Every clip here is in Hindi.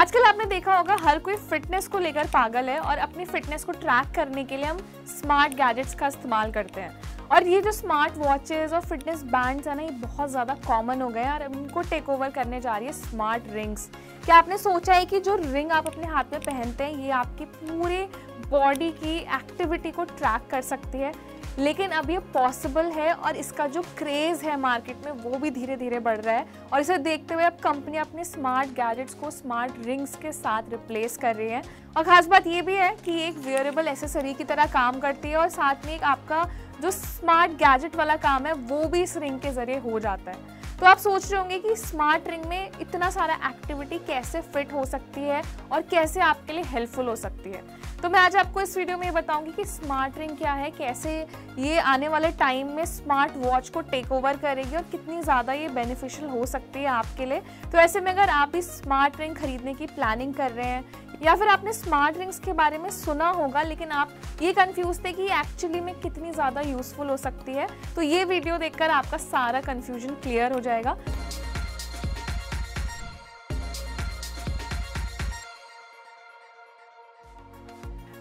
आजकल आपने देखा होगा हर कोई फिटनेस को लेकर पागल है और अपनी फिटनेस को ट्रैक करने के लिए हम स्मार्ट गैजेट्स का इस्तेमाल करते हैं। और ये जो स्मार्ट वॉचेस और फिटनेस बैंड्स है ना, ये बहुत ज़्यादा कॉमन हो गए हैं और उनको टेक ओवर करने जा रही है स्मार्ट रिंग्स। क्या आपने सोचा है कि जो रिंग आप अपने हाथ में पहनते हैं ये आपकी पूरे बॉडी की एक्टिविटी को ट्रैक कर सकती है? लेकिन अब ये पॉसिबल है और इसका जो क्रेज़ है मार्केट में वो भी धीरे धीरे बढ़ रहा है। और इसे देखते हुए अब कंपनी अपने स्मार्ट गैजेट्स को स्मार्ट रिंग्स के साथ रिप्लेस कर रही है। और ख़ास बात ये भी है कि ये एक वेयरेबल एसेसरी की तरह काम करती है और साथ में एक आपका जो स्मार्ट गैजेट वाला काम है वो भी इस रिंग के ज़रिए हो जाता है। तो आप सोच रहे होंगे कि स्मार्ट रिंग में इतना सारा एक्टिविटी कैसे फिट हो सकती है और कैसे आपके लिए हेल्पफुल हो सकती है। तो मैं आज आपको इस वीडियो में बताऊंगी कि स्मार्ट रिंग क्या है, कैसे ये आने वाले टाइम में स्मार्ट वॉच को टेक ओवर करेगी और कितनी ज़्यादा ये बेनिफिशियल हो सकती है आपके लिए। तो ऐसे में अगर आप भी स्मार्ट रिंग खरीदने की प्लानिंग कर रहे हैं या फिर आपने स्मार्ट रिंग्स के बारे में सुना होगा लेकिन आप ये कंफ्यूज थे कि एक्चुअली में कितनी ज़्यादा यूज़फुल हो सकती है, तो ये वीडियो देखकर आपका सारा कंफ्यूजन क्लियर हो जाएगा।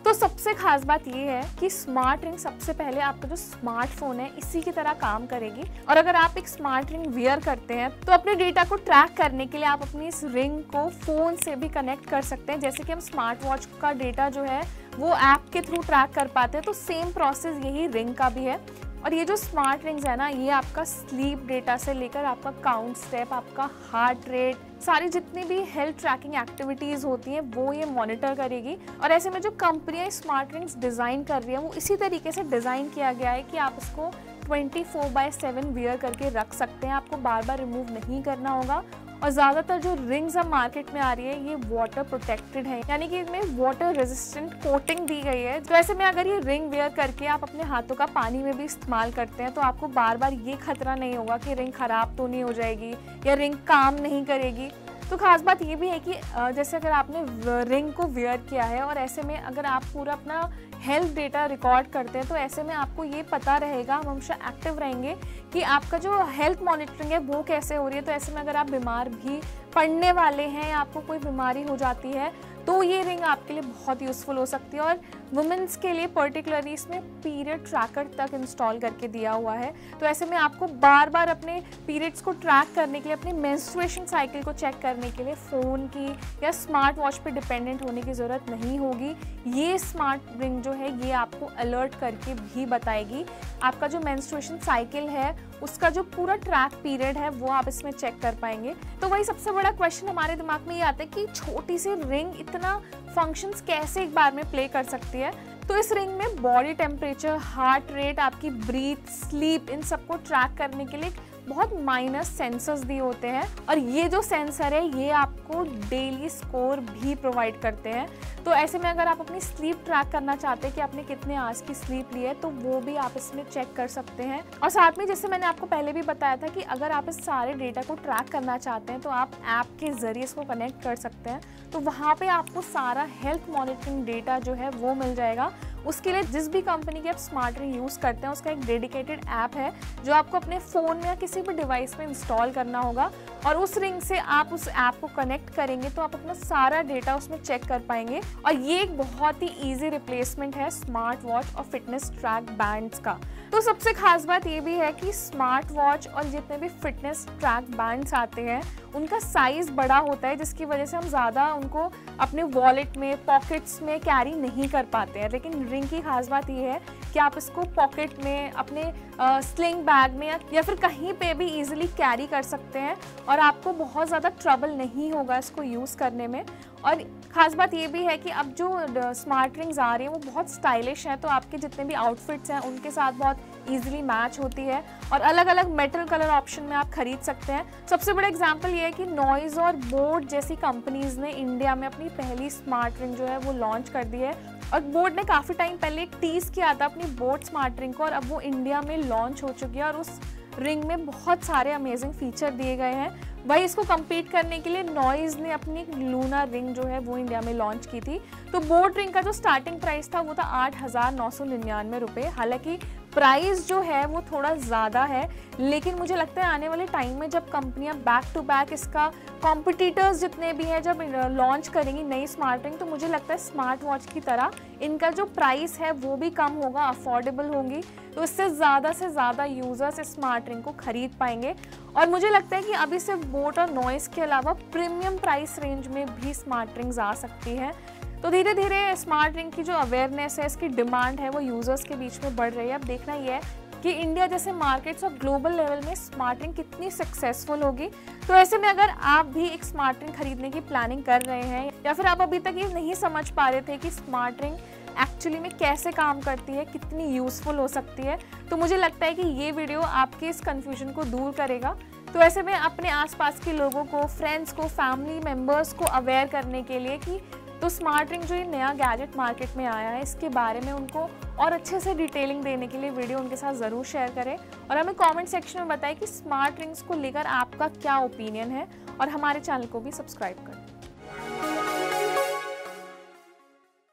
तो सबसे खास बात ये है कि स्मार्ट रिंग सबसे पहले आपका जो स्मार्टफोन है इसी की तरह काम करेगी। और अगर आप एक स्मार्ट रिंग वियर करते हैं तो अपने डेटा को ट्रैक करने के लिए आप अपनी इस रिंग को फ़ोन से भी कनेक्ट कर सकते हैं। जैसे कि हम स्मार्ट वॉच का डेटा जो है वो ऐप के थ्रू ट्रैक कर पाते हैं, तो सेम प्रोसेस यही रिंग का भी है। और ये जो स्मार्ट रिंग्स है ना, ये आपका स्लीप डेटा से लेकर आपका काउंट स्टेप, आपका हार्ट रेट, सारी जितनी भी हेल्थ ट्रैकिंग एक्टिविटीज़ होती हैं वो ये मॉनिटर करेगी। और ऐसे में जो कंपनियां स्मार्ट रिंग्स डिज़ाइन कर रही हैं वो इसी तरीके से डिज़ाइन किया गया है कि आप इसको 24/7 वियर करके रख सकते हैं, आपको बार बार रिमूव नहीं करना होगा। और ज़्यादातर जो रिंग्स अब मार्केट में आ रही है ये वाटर प्रोटेक्टेड है, यानी कि इनमें वाटर रेजिस्टेंट कोटिंग दी गई है। तो ऐसे में अगर ये रिंग वेयर करके आप अपने हाथों का पानी में भी इस्तेमाल करते हैं तो आपको बार बार ये खतरा नहीं होगा कि रिंग ख़राब तो नहीं हो जाएगी या रिंग काम नहीं करेगी। तो ख़ास बात ये भी है कि जैसे अगर आपने रिंग को वेयर किया है और ऐसे में अगर आप पूरा अपना हेल्थ डेटा रिकॉर्ड करते हैं तो ऐसे में आपको ये पता रहेगा, हम हमेशा एक्टिव रहेंगे कि आपका जो हेल्थ मॉनिटरिंग है वो कैसे हो रही है। तो ऐसे में अगर आप बीमार भी पड़ने वाले हैं या आपको कोई बीमारी हो जाती है तो ये रिंग आपके लिए बहुत यूज़फुल हो सकती है। और वुमेंस के लिए पर्टिकुलरली इसमें पीरियड ट्रैकर तक इंस्टॉल करके दिया हुआ है। तो ऐसे में आपको बार बार अपने पीरियड्स को ट्रैक करने के लिए, अपने मेंस्ट्रुएशन साइकिल को चेक करने के लिए फ़ोन की या स्मार्ट वॉच पे डिपेंडेंट होने की ज़रूरत नहीं होगी। ये स्मार्ट रिंग जो है ये आपको अलर्ट करके भी बताएगी। आपका जो मेंस्ट्रुएशन साइकिल है उसका जो पूरा ट्रैक पीरियड है वो आप इसमें चेक कर पाएंगे। तो वही सबसे बड़ा क्वेश्चन हमारे दिमाग में ये आता है कि छोटी सी रिंग इतना फंक्शंस कैसे एक बार में प्ले कर सकती है। तो इस रिंग में बॉडी टेम्परेचर, हार्ट रेट, आपकी ब्रीथ, स्लीप, इन सबको ट्रैक करने के लिए बहुत माइनर सेंसर्स दिए होते हैं। और ये जो सेंसर है ये आपको डेली स्कोर भी प्रोवाइड करते हैं। तो ऐसे में अगर आप अपनी स्लीप ट्रैक करना चाहते हैं कि आपने कितने आवर्स की स्लीप ली है तो वो भी आप इसमें चेक कर सकते हैं। और साथ में जैसे मैंने आपको पहले भी बताया था कि अगर आप इस सारे डेटा को ट्रैक करना चाहते हैं तो आप ऐप के ज़रिए इसको कनेक्ट कर सकते हैं। तो वहाँ पे आपको सारा हेल्थ मॉनिटरिंग डेटा जो है वो मिल जाएगा। उसके लिए जिस भी कंपनी की आप स्मार्ट रिंग यूज़ करते हैं उसका एक डेडिकेटेड ऐप है जो आपको अपने फ़ोन में या किसी भी डिवाइस में इंस्टॉल करना होगा। और उस रिंग से आप उस ऐप को कनेक्ट करेंगे तो आप अपना सारा डेटा उसमें चेक कर पाएंगे। और ये एक बहुत ही ईजी रिप्लेसमेंट है स्मार्ट वॉच और फिटनेस ट्रैक बैंड्स का। तो सबसे खास बात ये भी है कि स्मार्ट वॉच और जितने भी फिटनेस ट्रैक बैंड्स आते हैं उनका साइज़ बड़ा होता है, जिसकी वजह से हम ज़्यादा उनको अपने वॉलेट में, पॉकेट्स में कैरी नहीं कर पाते हैं। लेकिन रिंग की खास बात ये है कि आप इसको पॉकेट में, अपने स्लिंग बैग में या फिर कहीं पे भी इजीली कैरी कर सकते हैं और आपको बहुत ज़्यादा ट्रबल नहीं होगा इसको यूज़ करने में। और ख़ास बात ये भी है कि अब जो स्मार्ट रिंग्स आ रही हैं वो बहुत स्टाइलिश हैं, तो आपके जितने भी आउटफिट्स हैं उनके साथ बहुत ईजिली मैच होती है और अलग अलग मेटल कलर ऑप्शन में आप खरीद सकते हैं। सबसे बड़ा एग्जांपल ये है कि नॉइज़ और बोट जैसी कंपनीज़ ने इंडिया में अपनी पहली स्मार्ट रिंग जो है वो लॉन्च कर दी है। और बोट ने काफ़ी टाइम पहले एक टीज़ किया था अपनी बोट स्मार्ट रिंग को और अब वो इंडिया में लॉन्च हो चुकी है और उस रिंग में बहुत सारे अमेजिंग फीचर दिए गए हैं। वही इसको compete करने के लिए नॉइज़ ने अपनी लूना रिंग जो है वो इंडिया में लॉन्च की थी। तो बोट रिंग का जो स्टार्टिंग प्राइस था वो था 8,999 रुपये। हालांकि प्राइस जो है वो थोड़ा ज़्यादा है, लेकिन मुझे लगता है आने वाले टाइम में जब कंपनियां बैक टू बैक इसका कॉम्पिटिटर्स जितने भी हैं जब लॉन्च करेंगी नई स्मार्ट रिंग, तो मुझे लगता है स्मार्ट वॉच की तरह इनका जो प्राइस है वो भी कम होगा, अफोर्डेबल होंगी, तो इससे ज़्यादा यूज़र्स इस स्मार्ट रिंग को खरीद पाएंगे। और मुझे लगता है कि अभी सिर्फ बोट और नॉइस के अलावा प्रीमियम प्राइस रेंज में भी स्मार्ट रिंग्स आ सकती हैं। तो धीरे धीरे स्मार्ट रिंग की जो अवेयरनेस है, इसकी डिमांड है, वो यूज़र्स के बीच में बढ़ रही है। अब देखना ये है कि इंडिया जैसे मार्केट्स और ग्लोबल लेवल में स्मार्ट रिंग कितनी सक्सेसफुल होगी। तो ऐसे में अगर आप भी एक स्मार्ट रिंग खरीदने की प्लानिंग कर रहे हैं या फिर आप अभी तक ये नहीं समझ पा रहे थे कि स्मार्ट रिंग एक्चुअली में कैसे काम करती है, कितनी यूज़फुल हो सकती है, तो मुझे लगता है कि ये वीडियो आपके इस कन्फ्यूजन को दूर करेगा। तो ऐसे में अपने आसपास के लोगों को, फ्रेंड्स को, फैमिली मेम्बर्स को अवेयर करने के लिए कि तो स्मार्ट रिंग जो ये नया गैजेट मार्केट में आया है, इसके बारे में उनको और अच्छे से डिटेलिंग देने के लिए वीडियो उनके साथ ज़रूर शेयर करें और हमें कमेंट सेक्शन में बताएं कि स्मार्ट रिंग्स को लेकर आपका क्या ओपिनियन है, और हमारे चैनल को भी सब्सक्राइब करें।